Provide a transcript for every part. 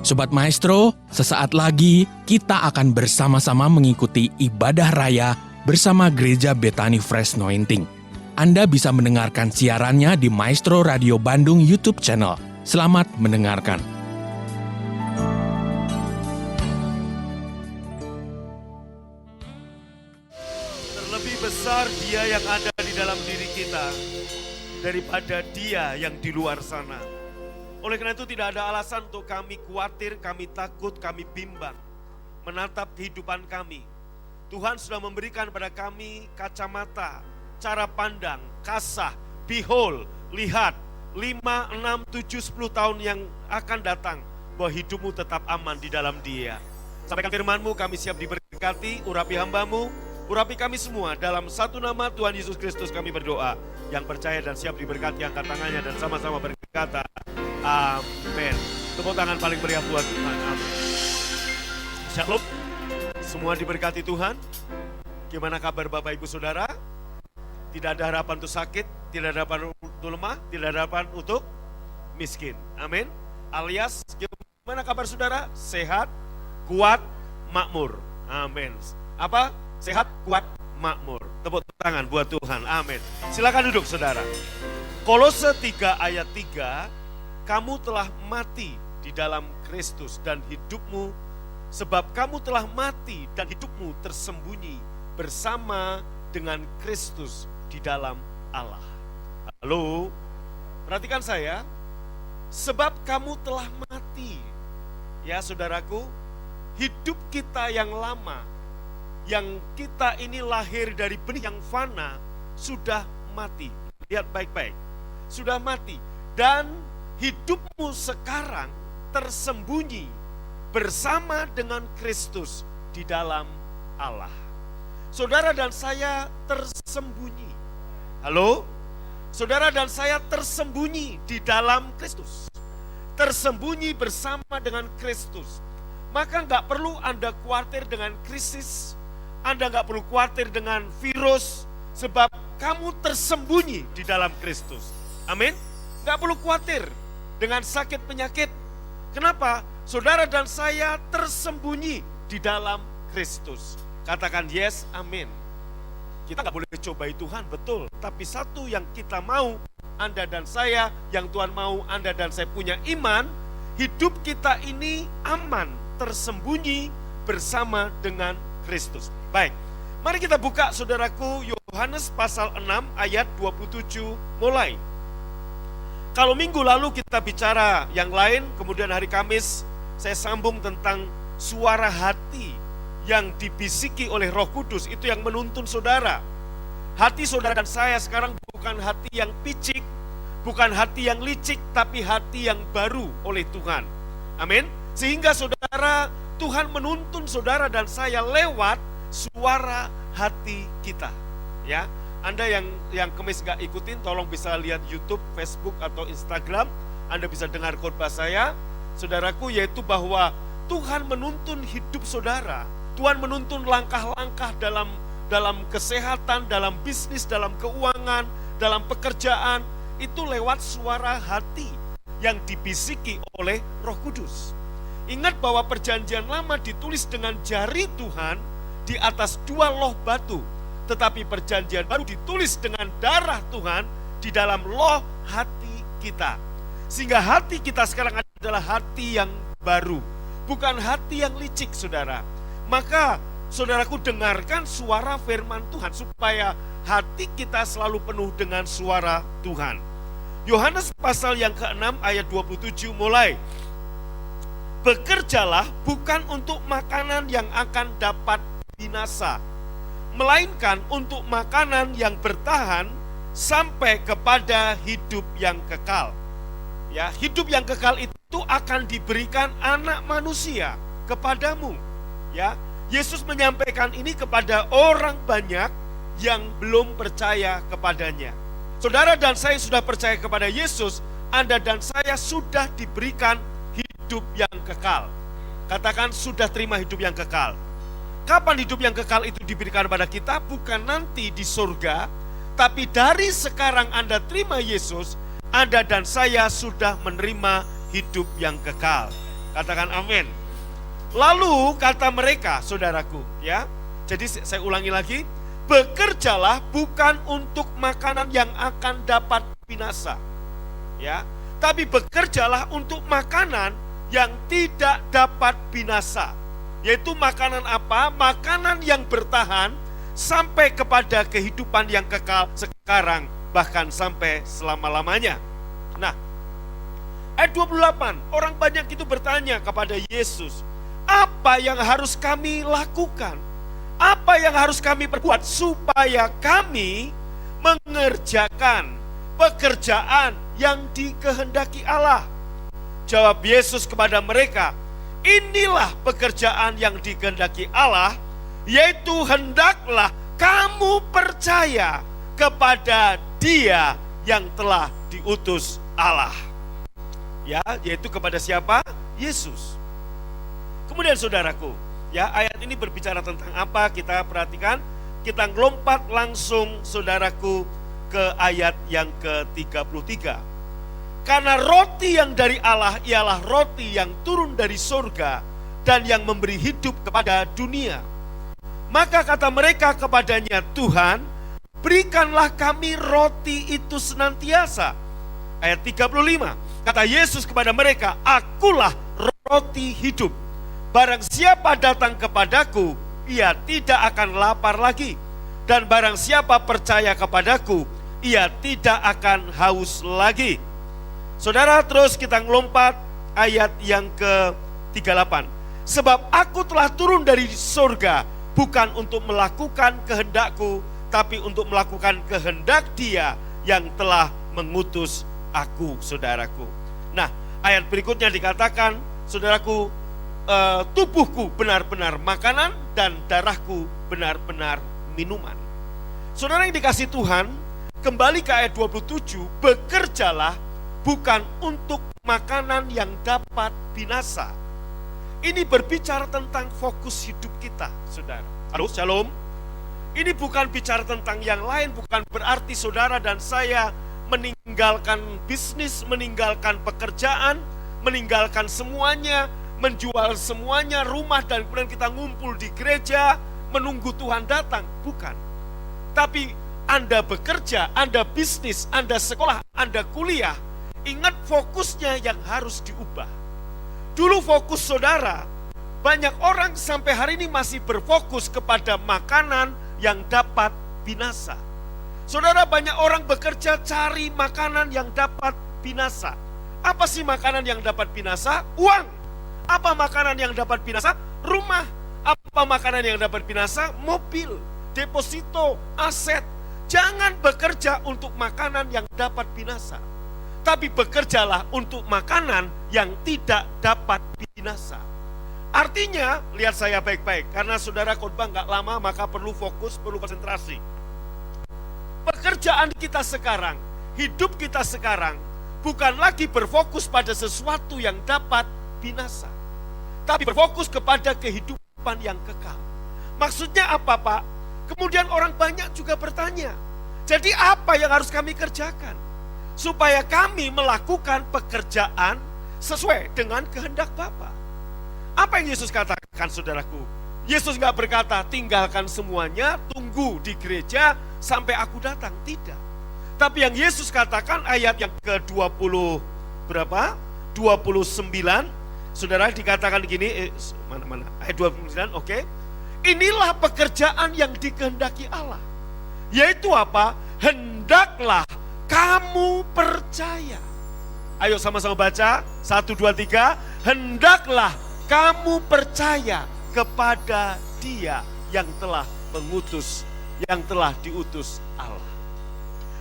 Sobat Maestro, sesaat lagi kita akan bersama-sama mengikuti ibadah raya bersama Gereja Bethany Fresh Anointing. Anda bisa mendengarkan siarannya di Maestro Radio Bandung YouTube channel. Selamat mendengarkan. Terlebih besar Dia yang ada di dalam diri kita daripada Dia yang di luar sana. Oleh karena itu tidak ada alasan untuk kami khawatir, kami takut, kami bimbang menatap kehidupan kami. Tuhan sudah memberikan pada kami kacamata, cara pandang, kasah, behold, lihat, 5, 6, 7, 10 tahun yang akan datang, bahwa hidupmu tetap aman di dalam Dia. Sampaikan firman-Mu, kami siap diberkati, urapi hamba-Mu, urapi kami semua. Dalam satu nama Tuhan Yesus Kristus kami berdoa. Yang percaya dan siap diberkati angkat tangannya dan sama-sama berkata, amin. Tepuk tangan paling meriah buat Tuhan. Amin. Shalom. Semua diberkati Tuhan. Gimana kabar Bapak Ibu Saudara? Tidak ada harapan untuk sakit, tidak ada harapan untuk lemah, tidak ada harapan untuk miskin. Amin. Alias gimana kabar saudara? Sehat, kuat, makmur. Amin. Apa? Sehat, kuat, makmur. Tepuk tangan buat Tuhan. Amin. Silakan duduk saudara. Kolose 3 ayat 3, kamu telah mati di dalam Kristus dan hidupmu, sebab kamu telah mati dan hidupmu tersembunyi bersama dengan Kristus di dalam Allah. Halo, perhatikan saya, sebab kamu telah mati. Ya saudaraku, hidup kita yang lama, yang kita ini lahir dari benih yang fana, sudah mati. Lihat baik-baik, sudah mati. Dan hidupmu sekarang tersembunyi bersama dengan Kristus di dalam Allah. Saudara dan saya tersembunyi. Halo? Saudara dan saya tersembunyi di dalam Kristus. Tersembunyi bersama dengan Kristus. Maka nggak perlu Anda khawatir dengan krisis. Anda nggak perlu khawatir dengan virus. Sebab kamu tersembunyi di dalam Kristus. Amin? Nggak perlu khawatir dengan sakit penyakit. Kenapa? Saudara dan saya tersembunyi di dalam Kristus. Katakan yes, amin. Kita nggak boleh cobai Tuhan, betul. Tapi satu yang kita mau, Anda dan saya, yang Tuhan mau, Anda dan saya punya iman, hidup kita ini aman, tersembunyi bersama dengan Kristus. Baik, mari kita buka saudaraku Yohanes pasal 6 ayat 27 mulai. Kalau minggu lalu kita bicara yang lain, kemudian hari Kamis saya sambung tentang suara hati yang dibisiki oleh Roh Kudus, itu yang menuntun saudara. Hati saudara dan saya sekarang bukan hati yang picik, bukan hati yang licik, tapi hati yang baru oleh Tuhan. Amin. Sehingga saudara, Tuhan menuntun saudara dan saya lewat suara hati kita. Ya, Anda yang Kamis gak ikutin, tolong bisa lihat YouTube, Facebook atau Instagram. Anda bisa dengar khotbah saya, saudaraku, yaitu bahwa Tuhan menuntun hidup saudara. Tuhan menuntun langkah-langkah dalam kesehatan, dalam bisnis, dalam keuangan, dalam pekerjaan, itu lewat suara hati yang dibisiki oleh Roh Kudus. Ingat bahwa perjanjian lama ditulis dengan jari Tuhan di atas 2 loh batu, tetapi perjanjian baru ditulis dengan darah Tuhan di dalam loh hati kita. Sehingga hati kita sekarang adalah hati yang baru, bukan hati yang licik, saudara. Maka saudaraku, dengarkan suara firman Tuhan supaya hati kita selalu penuh dengan suara Tuhan. Yohanes pasal yang ke-6 ayat 27 mulai. Bekerjalah bukan untuk makanan yang akan dapat binasa, melainkan untuk makanan yang bertahan sampai kepada hidup yang kekal. Ya, hidup yang kekal itu akan diberikan Anak Manusia kepadamu. Ya, Yesus menyampaikan ini kepada orang banyak yang belum percaya kepadanya. Saudara dan saya sudah percaya kepada Yesus, Anda dan saya sudah diberikan hidup yang kekal. Katakan sudah terima hidup yang kekal. Kapan hidup yang kekal itu diberikan pada kita? Bukan nanti di surga, tapi dari sekarang Anda terima Yesus, Anda dan saya sudah menerima hidup yang kekal. Katakan amin. Lalu kata mereka, saudaraku, ya. Jadi saya ulangi lagi, bekerjalah bukan untuk makanan yang akan dapat binasa, ya. Tapi bekerjalah untuk makanan yang tidak dapat binasa. Yaitu makanan apa? Makanan yang bertahan sampai kepada kehidupan yang kekal sekarang, bahkan sampai selama-lamanya. Nah, ayat 28, orang banyak itu bertanya kepada Yesus, apa yang harus kami lakukan? Apa yang harus kami perbuat supaya kami mengerjakan pekerjaan yang dikehendaki Allah? Jawab Yesus kepada mereka, inilah pekerjaan yang dikehendaki Allah, yaitu hendaklah kamu percaya kepada Dia yang telah diutus Allah. Ya, yaitu kepada siapa? Yesus. Kemudian saudaraku, ya, ayat ini berbicara tentang apa? Kita perhatikan, kita lompat langsung saudaraku ke ayat yang ke-33. Karena roti yang dari Allah ialah roti yang turun dari surga dan yang memberi hidup kepada dunia. Maka kata mereka kepadanya, Tuhan, berikanlah kami roti itu senantiasa. Ayat 35, kata Yesus kepada mereka, akulah roti hidup. Barang siapa datang kepadaku, ia tidak akan lapar lagi. Dan barang siapa percaya kepadaku, ia tidak akan haus lagi. Saudara, terus kita ngelompat ayat yang ke-38. Sebab aku telah turun dari surga, bukan untuk melakukan kehendakku, tapi untuk melakukan kehendak Dia yang telah mengutus aku, saudaraku. Nah, ayat berikutnya dikatakan, saudaraku, tubuhku benar-benar makanan dan darahku benar-benar minuman. Saudara yang dikasihi Tuhan, kembali ke ayat 27, bekerjalah bukan untuk makanan yang dapat binasa. Ini berbicara tentang fokus hidup kita, saudara. Halo, shalom. Ini bukan bicara tentang yang lain, bukan berarti saudara dan saya meninggalkan bisnis, meninggalkan pekerjaan, meninggalkan semuanya, menjual semuanya, rumah, dan kemudian kita ngumpul di gereja, menunggu Tuhan datang. Bukan. Tapi Anda bekerja, Anda bisnis, Anda sekolah, Anda kuliah, ingat fokusnya yang harus diubah. Dulu fokus saudara, banyak orang sampai hari ini masih berfokus kepada makanan yang dapat binasa. Saudara, banyak orang bekerja cari makanan yang dapat binasa. Apa sih makanan yang dapat binasa? Uang. Apa makanan yang dapat binasa? Rumah. Apa makanan yang dapat binasa? Mobil, deposito, aset. Jangan bekerja untuk makanan yang dapat binasa, tapi bekerjalah untuk makanan yang tidak dapat binasa. Artinya, lihat saya baik-baik, karena saudara khotbah nggak lama, maka perlu fokus, perlu konsentrasi. Pekerjaan kita sekarang, hidup kita sekarang, bukan lagi berfokus pada sesuatu yang dapat binasa, tapi berfokus kepada kehidupan yang kekal. Maksudnya apa, Pak? Kemudian orang banyak juga bertanya, jadi apa yang harus kami kerjakan supaya kami melakukan pekerjaan sesuai dengan kehendak Bapa? Apa yang Yesus katakan, saudaraku? Yesus nggak berkata, tinggalkan semuanya, tunggu di gereja sampai aku datang. Tidak. Tapi yang Yesus katakan ayat yang ke-20 berapa? 29. Saudara, dikatakan begini, mana? Ayat 29, oke. Inilah pekerjaan yang dikehendaki Allah. Yaitu apa? Hendaklah kamu percaya. Ayo sama-sama baca. 1, 2, 3. Hendaklah kamu percaya kepada Dia yang telah mengutus, yang telah diutus Allah.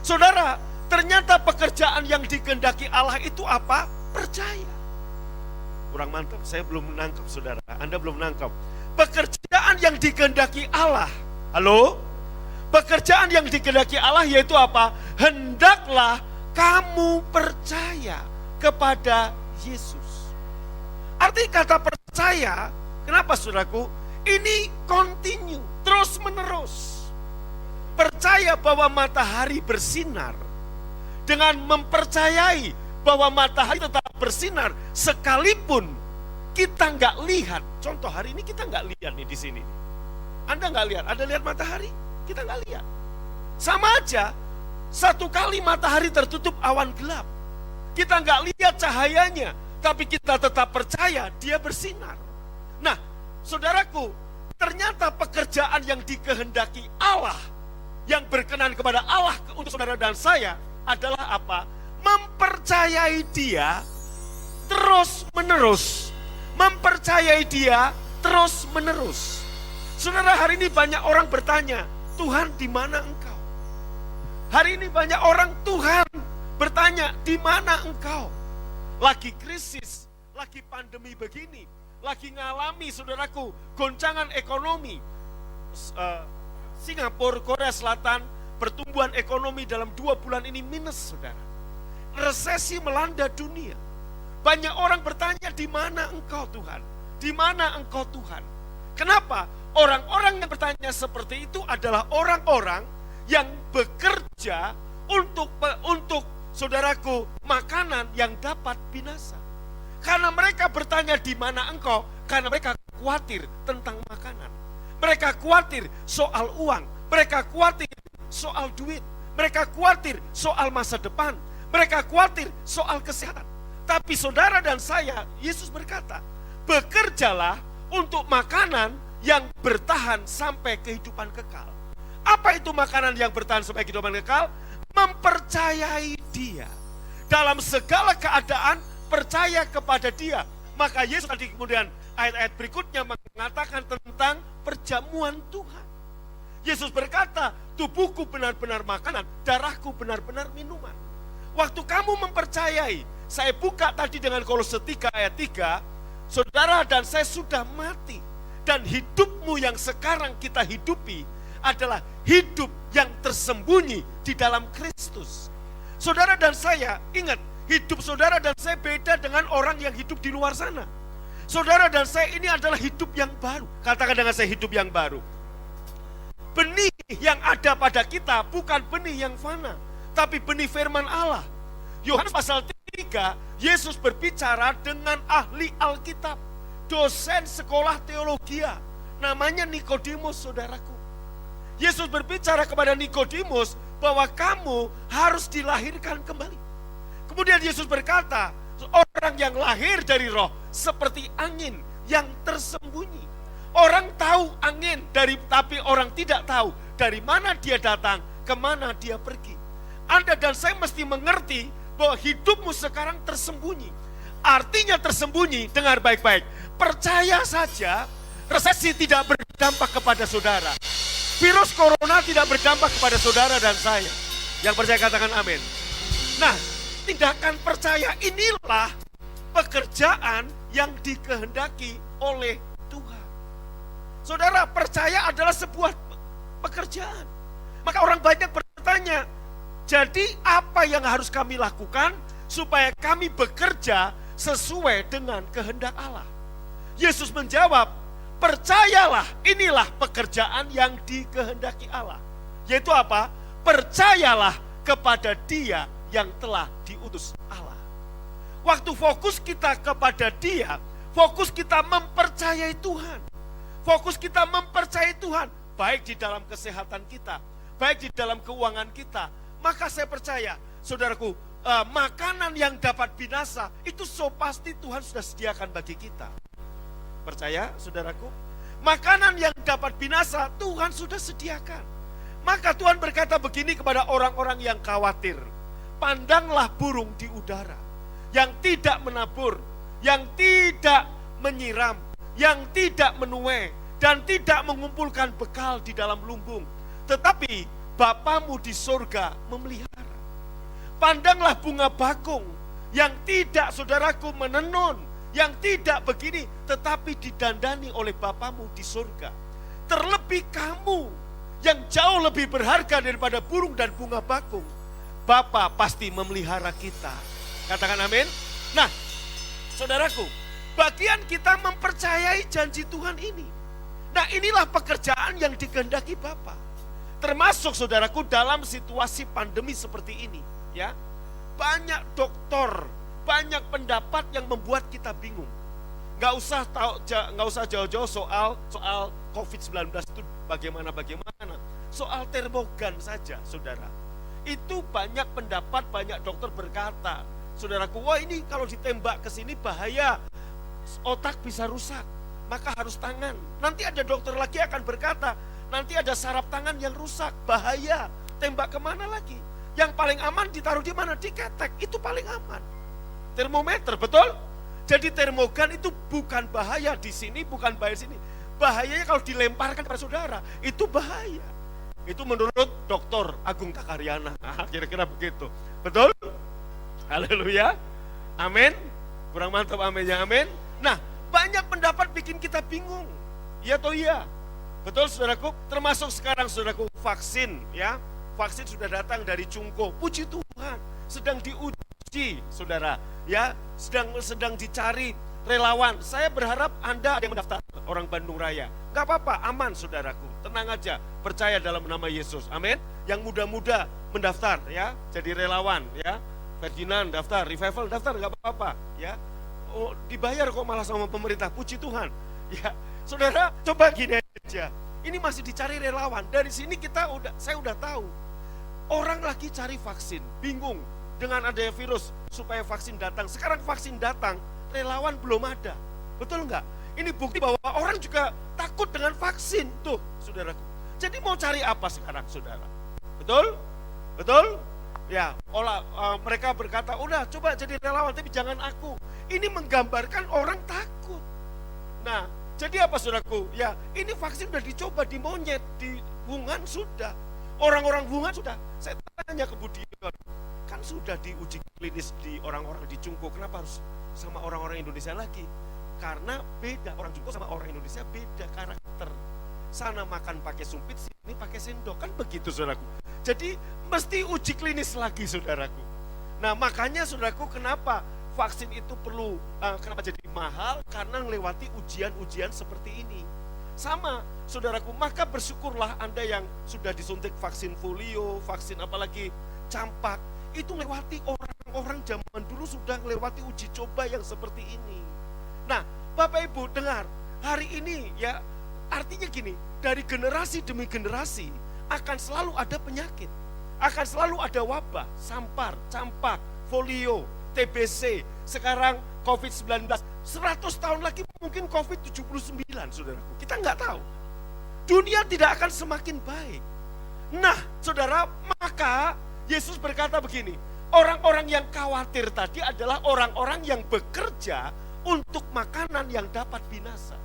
Saudara, ternyata pekerjaan yang dikehendaki Allah itu apa? Percaya. Kurang mantap, saya belum menangkap, saudara. Anda belum menangkap. Pekerjaan yang dikehendaki Allah. Halo? Pekerjaan yang dikehendaki Allah yaitu apa? Hendaklah kamu percaya kepada Yesus. Arti kata percaya, kenapa saudaraku? Ini continue, terus menerus. Percaya bahwa matahari bersinar, dengan mempercayai bahwa matahari tetap bersinar sekalipun kita nggak lihat, contoh hari ini kita nggak lihat nih di sini. Anda nggak lihat, Anda lihat matahari? Kita nggak lihat. Sama aja, satu kali matahari tertutup awan gelap. Kita nggak lihat cahayanya, tapi kita tetap percaya dia bersinar. Nah, saudaraku, ternyata pekerjaan yang dikehendaki Allah, yang berkenan kepada Allah untuk saudara dan saya adalah apa? Mempercayai dia terus menerus. Mempercayai dia terus menerus. Saudara, hari ini banyak orang bertanya, Tuhan di mana engkau? Hari ini banyak orang, Tuhan bertanya, di mana engkau? Lagi krisis, lagi pandemi begini, lagi ngalami saudaraku goncangan ekonomi. Singapura, Korea Selatan, pertumbuhan ekonomi dalam 2 bulan ini minus, saudara. Resesi melanda dunia. Banyak orang bertanya, di mana engkau Tuhan? Di mana engkau Tuhan? Kenapa? Orang-orang yang bertanya seperti itu adalah orang-orang yang bekerja untuk saudaraku makanan yang dapat binasa. Karena mereka bertanya di mana engkau? Karena mereka khawatir tentang makanan. Mereka khawatir soal uang. Mereka khawatir soal duit. Mereka khawatir soal masa depan. Mereka khawatir soal kesehatan. Tapi saudara dan saya, Yesus berkata, bekerjalah untuk makanan yang bertahan sampai kehidupan kekal. Apa itu makanan yang bertahan sampai kehidupan kekal? Mempercayai dia. Dalam segala keadaan, percaya kepada dia. Maka Yesus tadi kemudian ayat-ayat berikutnya mengatakan tentang perjamuan Tuhan. Yesus berkata, tubuhku benar-benar makanan, darahku benar-benar minuman. Waktu kamu mempercayai, saya buka tadi dengan Kolose 3 ayat 3, saudara dan saya sudah mati. Dan hidupmu yang sekarang kita hidupi adalah hidup yang tersembunyi di dalam Kristus. Saudara dan saya, ingat, hidup saudara dan saya beda dengan orang yang hidup di luar sana. Saudara dan saya ini adalah hidup yang baru. Katakan dengan saya, hidup yang baru. Benih yang ada pada kita bukan benih yang fana, tapi benih firman Allah. Yohanes pasal 3, Yesus berbicara dengan ahli Alkitab, dosen sekolah teologia, namanya Nikodemus, saudaraku. Yesus berbicara kepada Nikodemus bahwa kamu harus dilahirkan kembali. Kemudian Yesus berkata, orang yang lahir dari roh seperti angin yang tersembunyi. Orang tahu angin, tapi orang tidak tahu dari mana dia datang, kemana dia pergi. Anda dan saya mesti mengerti bahwa hidupmu sekarang tersembunyi. Artinya tersembunyi, dengar baik-baik. Percaya saja, resesi tidak berdampak kepada saudara. Virus corona tidak berdampak kepada saudara dan saya. Yang percaya katakan amin. Nah, tindakan percaya inilah pekerjaan yang dikehendaki oleh Tuhan. Saudara, percaya adalah sebuah pekerjaan. Maka orang banyak bertanya, jadi apa yang harus kami lakukan supaya kami bekerja sesuai dengan kehendak Allah? Yesus menjawab, percayalah, inilah pekerjaan yang dikehendaki Allah. Yaitu apa? Percayalah kepada Dia yang telah diutus Allah. Waktu fokus kita kepada Dia, fokus kita mempercayai Tuhan. Fokus kita mempercayai Tuhan, baik di dalam kesehatan kita, baik di dalam keuangan kita. Maka saya percaya, saudaraku, makanan yang dapat binasa, itu so pasti Tuhan sudah sediakan bagi kita. Percaya, saudaraku? Makanan yang dapat binasa, Tuhan sudah sediakan. Maka Tuhan berkata begini kepada orang-orang yang khawatir. Pandanglah burung di udara, yang tidak menabur, yang tidak menyiram, yang tidak menuai, dan tidak mengumpulkan bekal di dalam lumbung. Tetapi Bapamu di sorga memelihara. Pandanglah bunga bakung, yang tidak, saudaraku, menenun, yang tidak begini, tetapi didandani oleh Bapamu di sorga. Terlebih kamu, yang jauh lebih berharga daripada burung dan bunga bakung, Bapa pasti memelihara kita. Katakan amin. Nah, saudaraku, bagian kita mempercayai janji Tuhan ini. Nah, inilah pekerjaan yang dikehendaki Bapa. Termasuk, saudaraku, dalam situasi pandemi seperti ini, ya. Banyak dokter, banyak pendapat yang membuat kita bingung. Nggak usah jauh-jauh soal COVID-19 itu bagaimana. Soal termogan saja, saudara. Itu banyak pendapat, banyak dokter berkata, saudaraku, wah ini kalau ditembak ke sini bahaya, otak bisa rusak, maka harus tangan. Nanti ada dokter lagi akan berkata, nanti ada saraf tangan yang rusak, bahaya, tembak kemana lagi? Yang paling aman ditaruh di mana? Di ketek, itu paling aman. Termometer, betul? Jadi termogan itu bukan bahaya di sini, bukan bahaya di sini. Bahayanya kalau dilemparkan kepada saudara, itu bahaya. Itu menurut Dr. Agung Takaryana. Kira-kira begitu. Betul? Haleluya. Amin. Kurang mantap aminnya, amin. Nah, banyak pendapat bikin kita bingung. Iya atau iya? Betul, saudaraku? Termasuk sekarang, saudaraku, vaksin, ya. Vaksin sudah datang dari Cungko. Puji Tuhan, sedang diuji, saudara. Ya, sedang dicari relawan. Saya berharap Anda ada yang mendaftar, orang Bandung Raya. Gak apa-apa, aman, saudaraku. Tenang aja, percaya dalam nama Yesus. Amin. Yang muda-muda mendaftar, ya, jadi relawan, ya. Ferdinand daftar, Revival daftar, gak apa-apa, ya. Oh, dibayar kok malah sama pemerintah. Puji Tuhan. Ya, saudara, coba gini aja. Ini masih dicari relawan. Dari sini saya udah tahu. Orang lagi cari vaksin, bingung dengan adanya virus supaya vaksin datang. Sekarang vaksin datang, relawan belum ada. Betul enggak? Ini bukti bahwa orang juga takut dengan vaksin. Tuh, saudaraku. Jadi mau cari apa sekarang, saudara? Betul? Betul? Ya, mereka berkata, udah coba jadi relawan, tapi jangan aku. Ini menggambarkan orang takut. Nah, jadi apa, saudaraku? Ya, ini vaksin sudah dicoba di monyet, di Wuhan sudah. Orang-orang Wuhan sudah. Saya tanya ke Budion, kan sudah diuji klinis di orang-orang di Cungko, kenapa harus sama orang-orang Indonesia lagi? Karena beda, orang Cungko sama orang Indonesia beda karakter. Sana makan pakai sumpit, sini pakai sendok, kan begitu, saudaraku. Jadi mesti uji klinis lagi, saudaraku. Nah, makanya, saudaraku, kenapa vaksin itu perlu, kenapa jadi mahal? Karena melewati ujian-ujian seperti ini. Sama, saudaraku, maka bersyukurlah Anda yang sudah disuntik vaksin polio, vaksin apalagi campak, itu melewati orang-orang zaman dulu sudah melewati uji coba yang seperti ini. Nah, Bapak Ibu dengar, hari ini ya, artinya gini, dari generasi demi generasi akan selalu ada penyakit, akan selalu ada wabah, sampar, campak, polio, TBC, sekarang COVID-19, 100 tahun lagi mungkin COVID-79, saudaraku. Kita nggak tahu. Dunia tidak akan semakin baik. Nah, saudara, maka Yesus berkata begini, orang-orang yang khawatir tadi adalah orang-orang yang bekerja untuk makanan yang dapat binasa.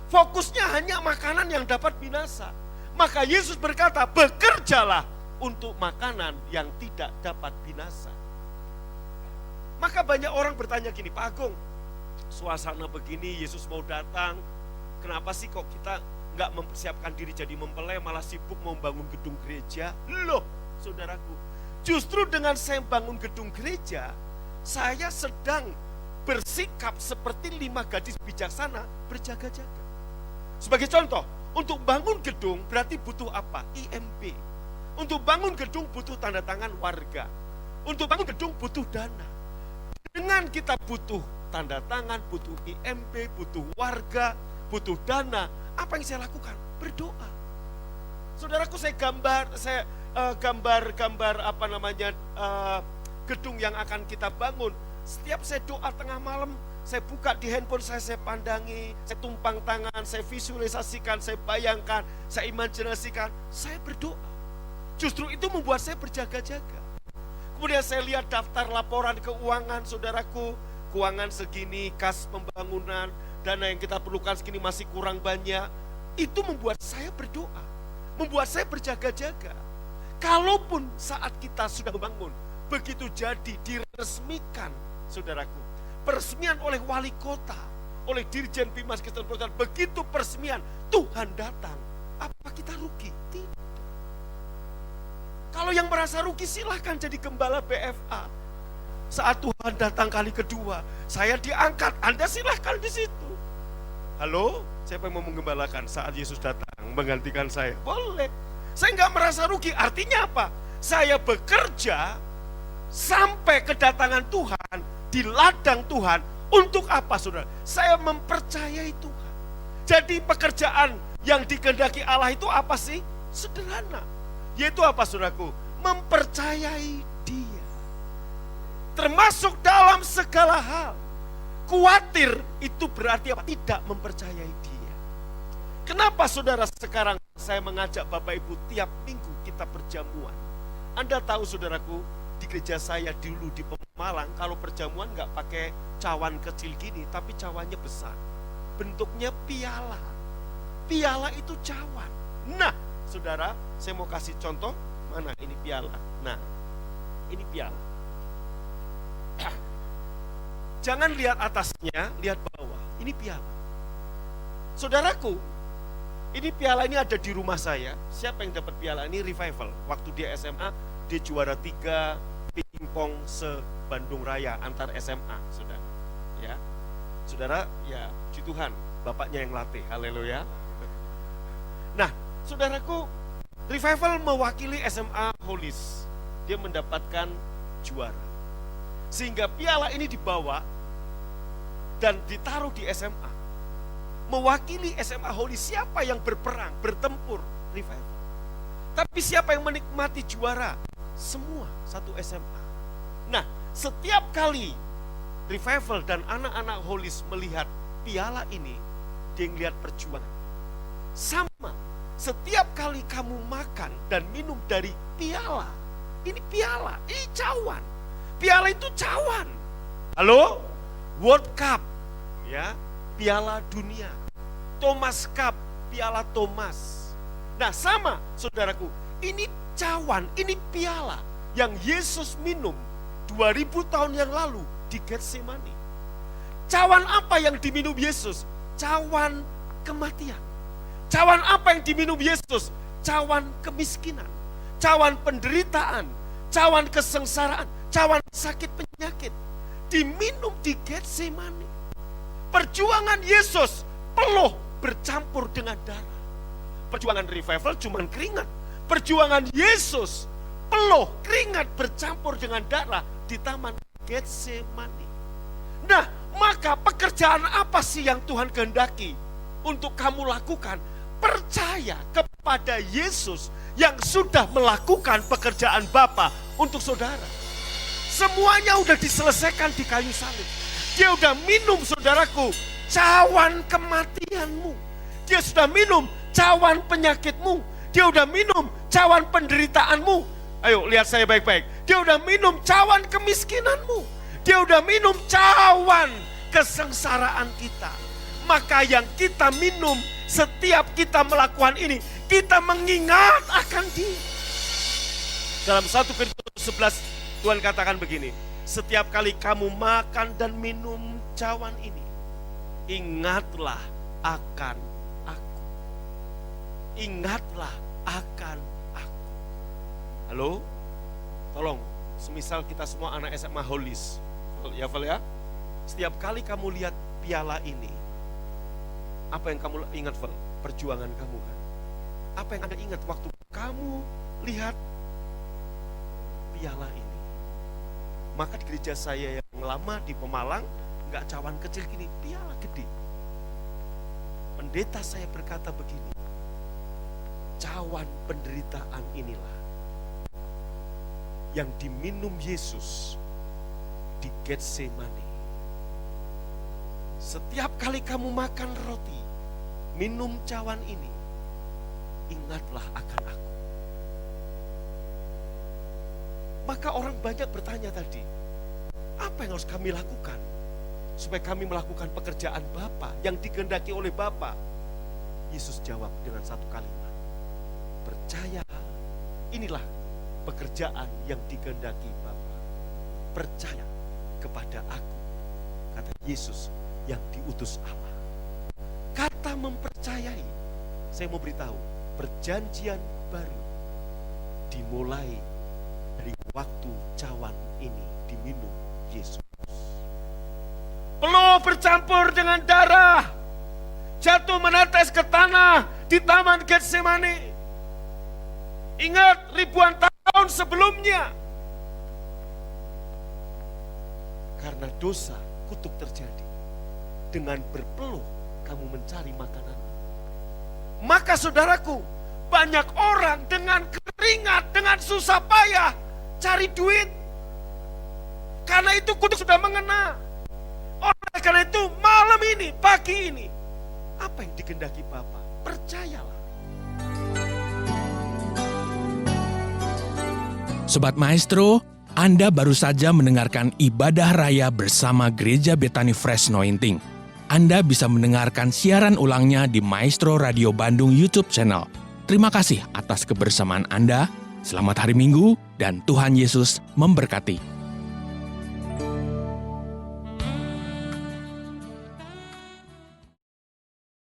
Fokusnya hanya makanan yang dapat binasa. Maka Yesus berkata, bekerjalah untuk makanan yang tidak dapat binasa. Maka banyak orang bertanya gini, Pak Agung, suasana begini, Yesus mau datang, kenapa sih kok kita nggak mempersiapkan diri jadi mempelai, malah sibuk membangun gedung gereja? Loh, saudaraku, justru dengan saya bangun gedung gereja, saya sedang bersikap seperti 5 gadis bijaksana berjaga-jaga. Sebagai contoh, untuk bangun gedung berarti butuh apa? IMB. Untuk bangun gedung butuh tanda tangan warga. Untuk bangun gedung butuh dana. Dengan kita butuh tanda tangan, butuh IMB, butuh warga, butuh dana, apa yang saya lakukan? Berdoa. Saudaraku, saya gambar apa namanya, gedung yang akan kita bangun. Setiap saya doa tengah malam, saya buka di handphone saya pandangi, saya tumpang tangan, saya visualisasikan, saya bayangkan, saya imajinasikan, saya berdoa. Justru itu membuat saya berjaga-jaga. Kemudian saya lihat daftar laporan keuangan, saudaraku, keuangan segini, kas pembangunan, dana yang kita perlukan segini masih kurang banyak. Itu membuat saya berdoa, membuat saya berjaga-jaga. Kalaupun saat kita sudah membangun, begitu jadi diresmikan, saudaraku, peresmian oleh wali kota, oleh Dirjen Bimas Kristen Protestan, begitu peresmian, Tuhan datang, apa kita rugi? Tidak. Kalau yang merasa rugi silahkan jadi gembala BFA. Saat Tuhan datang kali kedua, saya diangkat, Anda silahkan di situ. Halo, siapa yang mau menggembalakan saat Yesus datang menggantikan saya? Boleh. Saya nggak merasa rugi, artinya apa? Saya bekerja sampai kedatangan Tuhan, di ladang Tuhan, Untuk apa, saudara? Saya mempercayai Tuhan. Jadi pekerjaan yang dikehendaki Allah itu apa sih? Sederhana. Yaitu apa, saudaraku? Mempercayai Dia. Termasuk dalam segala hal. Khawatir itu berarti apa? Tidak mempercayai Dia. Kenapa, saudara, sekarang saya mengajak Bapak Ibu tiap minggu kita perjamuan? Anda tahu, saudaraku, di gereja saya dulu di Pemalang, kalau perjamuan nggak pakai cawan kecil gini, tapi cawannya besar. Bentuknya piala. Piala itu cawan. Nah, saudara, saya mau kasih contoh. Mana ini piala? Nah, ini piala. Jangan lihat atasnya, lihat bawah. Ini piala. Saudaraku, ini piala ini ada di rumah saya. Siapa yang dapat piala ini? Revival. Waktu dia SMA, dia juara 3 pingpong se-Bandung Raya antar SMA, saudara. Ya, saudara, ya puji Tuhan, bapaknya yang latih. Haleluya. Nah, saudaraku, Revival mewakili SMA Holis. Dia mendapatkan juara. Sehingga piala ini dibawa dan ditaruh di SMA. Mewakili SMA Holy, siapa yang berperang, bertempur, Revival. Tapi siapa yang menikmati juara? Semua satu SMA. Nah, setiap kali Revival dan anak-anak Holis melihat piala ini, dia melihat perjuangan. Sama, setiap kali kamu makan dan minum dari piala, ini piala, ini cawan. Piala itu cawan. Halo? World Cup, ya, piala dunia. Thomas Cup, piala Thomas. Nah, sama, saudaraku, ini cawan, ini piala yang Yesus minum 2000 tahun yang lalu di Getsemani. Cawan apa yang diminum Yesus? Cawan kematian. Cawan apa yang diminum Yesus? Cawan kemiskinan, cawan penderitaan, cawan kesengsaraan, cawan sakit penyakit. Diminum di Getsemani. Perjuangan Yesus peluh bercampur dengan darah. Perjuangan Revival cuma keringat. Perjuangan Yesus peluh keringat bercampur dengan darah di taman Getsemani. Nah, maka pekerjaan apa sih yang Tuhan kehendaki untuk kamu lakukan? Percaya kepada Yesus yang sudah melakukan pekerjaan Bapa untuk saudara. Semuanya udah diselesaikan di kayu salib. Dia udah minum, saudaraku, cawan kematianmu. Dia sudah minum cawan penyakitmu. Dia udah minum cawan penderitaanmu. Ayo lihat saya baik-baik. Dia udah minum cawan kemiskinanmu. Dia udah minum cawan kesengsaraan kita. Maka yang kita minum setiap kita melakukan ini, kita mengingat akan Dia. Dalam 1 Korintus 11, Tuhan katakan begini, setiap kali kamu makan dan minum cawan ini, ingatlah akan aku. Ingatlah akan aku. Halo? Tolong, semisal kita semua anak SMA Holis, ya Val ya, setiap kali kamu lihat piala ini, apa yang kamu ingat, Val? Perjuangan kamu kan? Apa yang Anda ingat waktu kamu lihat piala ini? Maka di gereja saya yang lama di Pemalang, nggak cawan kecil gini, piala gede. Pendeta saya berkata begini, cawan penderitaan inilah yang diminum Yesus di Getsemani. Setiap kali kamu makan roti, minum cawan ini, ingatlah akan aku. Maka orang banyak bertanya tadi, apa yang harus kami lakukan supaya kami melakukan pekerjaan Bapa yang dikehendaki oleh Bapa? Yesus jawab dengan satu kalimat, percaya, inilah pekerjaan yang dikehendaki Bapa. Percaya kepada aku, kata Yesus yang diutus Allah. Kata mempercayai, saya mau beritahu, perjanjian baru dimulai dari waktu cawan ini diminum Yesus. Peluh bercampur dengan darah, jatuh menetes ke tanah di taman Getsemani. Ingat ribuan tahun sebelumnya, karena dosa kutuk terjadi. Dengan berpeluh kamu mencari makanan. Maka saudaraku, banyak orang dengan keringat, dengan susah payah cari duit. Karena itu kutuk sudah mengena. Oleh karena itu malam ini, pagi ini, apa yang dikehendaki Bapa? Percayalah. Sobat Maestro, Anda baru saja mendengarkan ibadah raya bersama Gereja Bethany Fresh Anointing. Anda bisa mendengarkan siaran ulangnya di Maestro Radio Bandung YouTube channel. Terima kasih atas kebersamaan Anda. Selamat hari Minggu dan Tuhan Yesus memberkati.